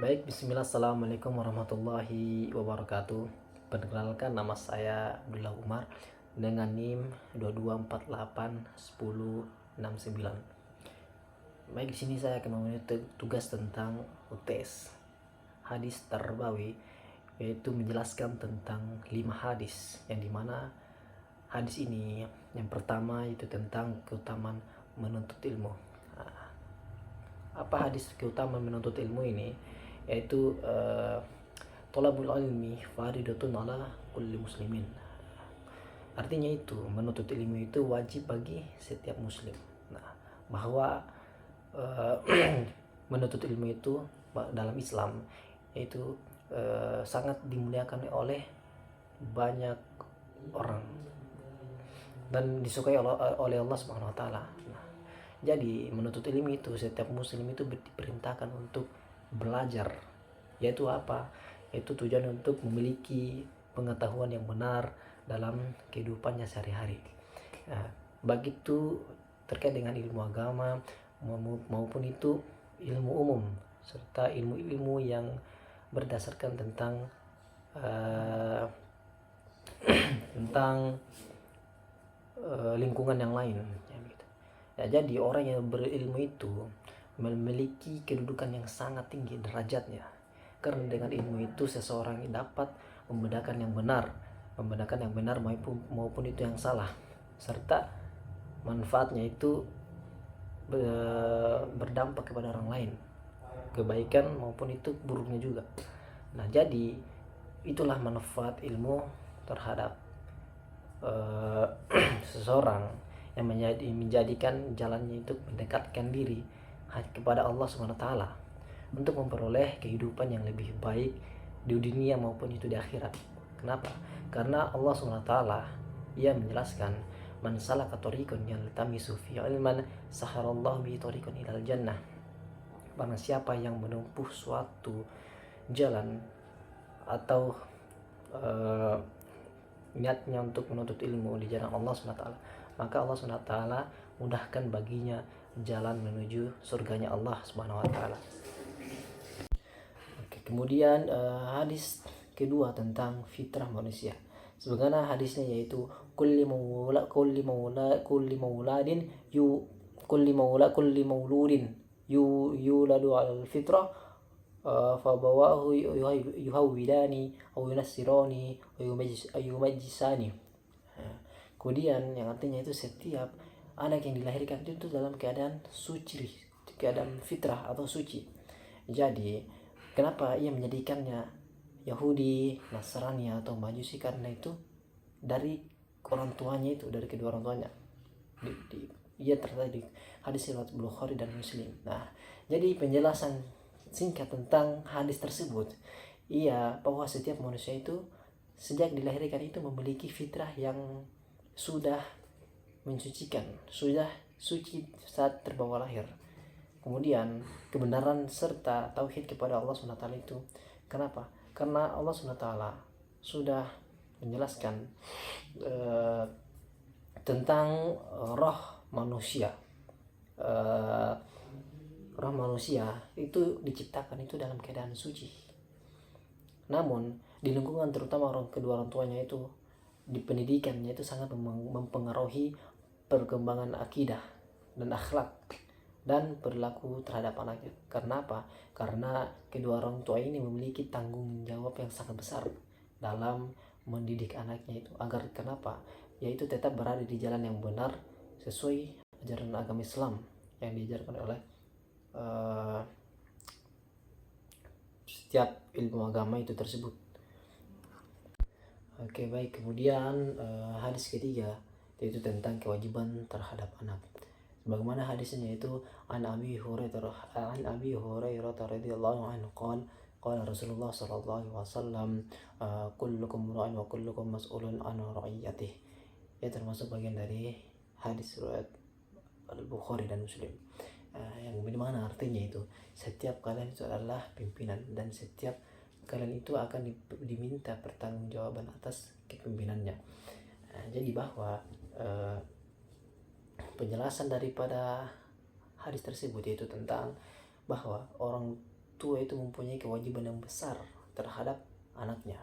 Baik, bismillah, assalamualaikum warahmatullahi wabarakatuh. Perkenalkan, nama saya Abdullah Umar dengan NIM 22481069. Baik, di sini saya akan memenuhi tugas tentang UTS hadis terbawi, yaitu menjelaskan tentang 5 hadis, yang dimana hadis ini yang pertama itu tentang keutamaan menuntut ilmu. Apa hadis keutamaan menuntut ilmu ini? Yaitu tolabul ilmi faridatun ala kulli muslimin. Artinya itu menuntut ilmu itu wajib bagi setiap muslim. Nah, bahwa menuntut ilmu itu dalam Islam yaitu sangat dimuliakan oleh banyak orang dan disukai oleh Allah Subhanahu wa taala. Nah, jadi menuntut ilmu itu setiap muslim itu diperintahkan untuk belajar, yaitu apa? Yaitu tujuan untuk memiliki pengetahuan yang benar dalam kehidupannya sehari-hari. Nah, begitu terkait dengan ilmu agama maupun itu ilmu umum serta ilmu-ilmu yang berdasarkan tentang lingkungan yang lain, ya, gitu. Ya, jadi orang yang berilmu itu memiliki kedudukan yang sangat tinggi derajatnya, karena dengan ilmu itu seseorang dapat membedakan yang benar maupun itu yang salah, serta manfaatnya itu berdampak kepada orang lain, kebaikan maupun itu buruknya juga. Nah, jadi itulah manfaat ilmu terhadap seseorang yang menjadikan jalannya itu mendekatkan diri kepada Allah SWT untuk memperoleh kehidupan yang lebih baik di dunia maupun itu di akhirat. Kenapa? Karena Allah SWT ia menjelaskan, man salaka tariqan yaltamisu fi ilman saharallahu bi tariqan ilal jannah. Barang siapa yang menempuh suatu jalan atau niatnya untuk menuntut ilmu di jalan Allah SWT, maka Allah SWT mudahkan baginya jalan menuju surganya Allah Subhanahu wa taala. Oke, kemudian hadis kedua tentang fitrah manusia. Sebagaimana hadisnya yaitu kulli mauludin yuladu al fitrah fabawahu yuhawwidani aw yunassirani aw yumajjisani. Kemudian yang artinya itu setiap anak yang dilahirkan itu dalam keadaan suci, keadaan fitrah atau suci. Jadi kenapa ia menjadikannya Yahudi, Nasrani atau Majusi? Karena itu dari orang tuanya, itu dari kedua orang tuanya. Ia terdapat di hadis riwayat Bukhari dan Muslim. Nah, jadi penjelasan singkat tentang hadis tersebut, bahwa setiap manusia itu sejak dilahirkan itu memiliki fitrah yang sudah mensucikan, sudah suci saat terbawa lahir. Kemudian kebenaran serta tauhid kepada Allah SWT itu. Kenapa? Karena Allah SWT sudah menjelaskan tentang roh manusia. Roh manusia itu diciptakan itu dalam keadaan suci. Namun di lingkungan terutama kedua orang tuanya itu, di pendidikannya itu sangat mempengaruhi perkembangan akidah dan akhlak dan perilaku terhadap anaknya. Karena apa? Karena kedua orang tua ini memiliki tanggung jawab yang sangat besar dalam mendidik anaknya itu agar kenapa? Yaitu tetap berada di jalan yang benar sesuai ajaran agama Islam yang diajarkan oleh setiap ilmu agama itu tersebut. Oke, baik. Kemudian hadis ketiga yaitu tentang kewajiban terhadap anak. Sebagaimana hadisnya yaitu an Abi Hurairah radhiyallahu anhu qala Rasulullah sallallahu alaihi wasallam kullukum ra'in wa kullukum mas'ulun an ra'iyatihi. Ya, termasuk bagian dari hadis riwayat Al-Bukhari dan Muslim. Yang bagaimana artinya itu setiap kalian itu adalah pimpinan dan setiap kalian itu akan diminta pertanggungjawaban atas kepemimpinannya. Jadi bahwa penjelasan daripada hadis tersebut yaitu tentang bahwa orang tua itu mempunyai kewajiban yang besar terhadap anaknya.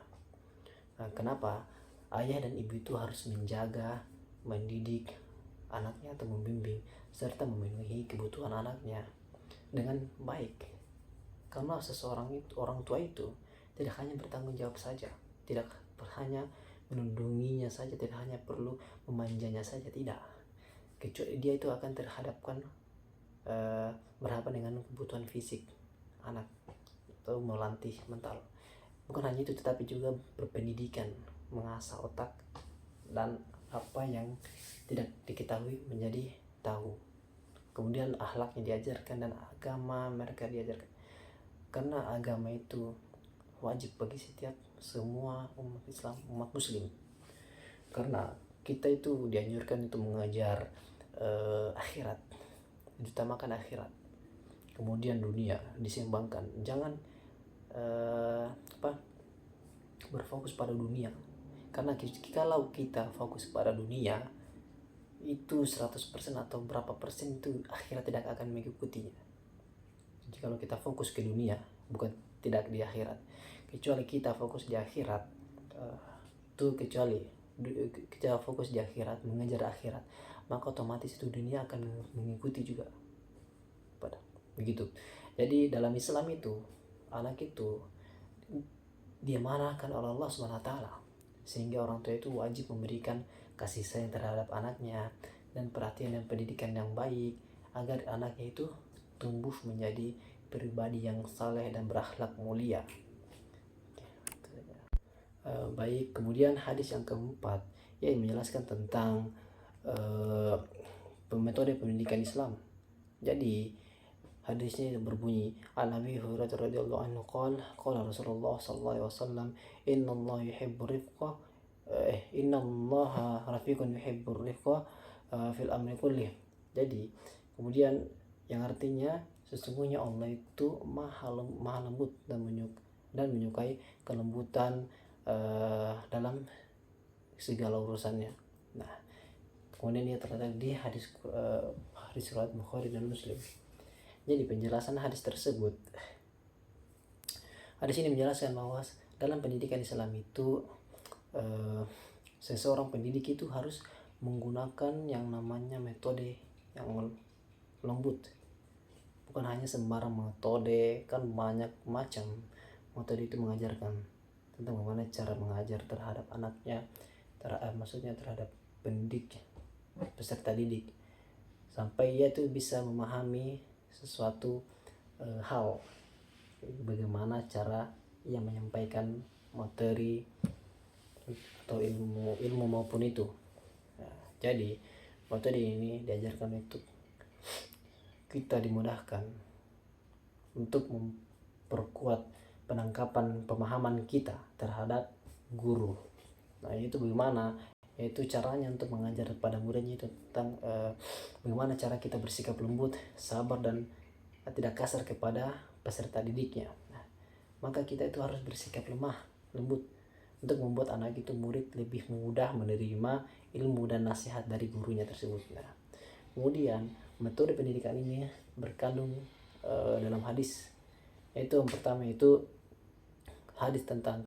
Nah, kenapa? Ayah dan ibu itu harus menjaga, mendidik anaknya atau membimbing serta memenuhi kebutuhan anaknya dengan baik. Karena seseorang itu, orang tua itu tidak hanya bertanggung jawab saja, tidak hanya melindunginya saja, tidak hanya perlu memanjanya saja, tidak. Kecuali dia itu akan terhadapkan berhadapan dengan kebutuhan fisik anak atau melatih mental. Bukan hanya itu, tetapi juga berpendidikan, mengasah otak dan apa yang tidak diketahui menjadi tahu. Kemudian akhlaknya diajarkan dan agama mereka diajarkan. Karena agama itu wajib bagi setiap semua umat Islam, umat Muslim. Karena kita itu dianjurkan untuk mengajar akhirat, diutamakan akhirat. Kemudian dunia diseimbangkan. Jangan berfokus pada dunia. Karena kalau kita fokus pada dunia, itu 100% atau berapa persen itu akhirat tidak akan mengikutinya. Jadi kalau kita fokus ke dunia, bukan tidak di akhirat. Kecuali kita fokus di akhirat, kecuali kita fokus di akhirat, mengejar akhirat, maka otomatis itu dunia akan mengikuti juga. Begitu. Jadi dalam Islam itu anak itu diamanahkan oleh Allah SWT, sehingga orang tua itu wajib memberikan kasih sayang terhadap anaknya dan perhatian dan pendidikan yang baik agar anaknya itu tumbuh menjadi pribadi yang saleh dan berakhlak mulia. Baik, kemudian hadis yang keempat yang menjelaskan tentang metode pendidikan Islam. Jadi hadisnya berbunyi, An Abi Hurairah radhiyallahu anhu qala Rasulullah sallallahu alaihi wasallam, innallaha yuhibbur rifqa innallaha rafiqun yuhibbur rifqa fil amri kullih. Jadi kemudian yang artinya sesungguhnya Allah itu maha lembut dan menyukai kelembutan dalam segala urusannya. Nah, kemudian ini terdapat di hadis riwayat Bukhari dan Muslim. Jadi penjelasan hadis tersebut, hadis ini menjelaskan bahwa dalam pendidikan Islam itu seseorang pendidik itu harus menggunakan yang namanya metode yang lembut. Bukan hanya sembarang metode, kan banyak macam metode itu mengajarkan tentang bagaimana cara mengajar terhadap anaknya, maksudnya terhadap pendidik, peserta didik, sampai ia itu bisa memahami sesuatu hal, bagaimana cara ia menyampaikan materi atau ilmu maupun itu. Nah, jadi metode ini diajarkan untuk kita dimudahkan untuk memperkuat penangkapan pemahaman kita terhadap guru. Nah, itu bagaimana? Yaitu caranya untuk mengajar pada muridnya itu tentang bagaimana cara kita bersikap lembut, sabar dan tidak kasar kepada peserta didiknya. Nah, maka kita itu harus bersikap lemah, lembut untuk membuat anak itu murid lebih mudah menerima ilmu dan nasihat dari gurunya tersebut. Nah, kemudian metode pendidikan ini berkandung dalam hadis, yaitu yang pertama itu hadis tentang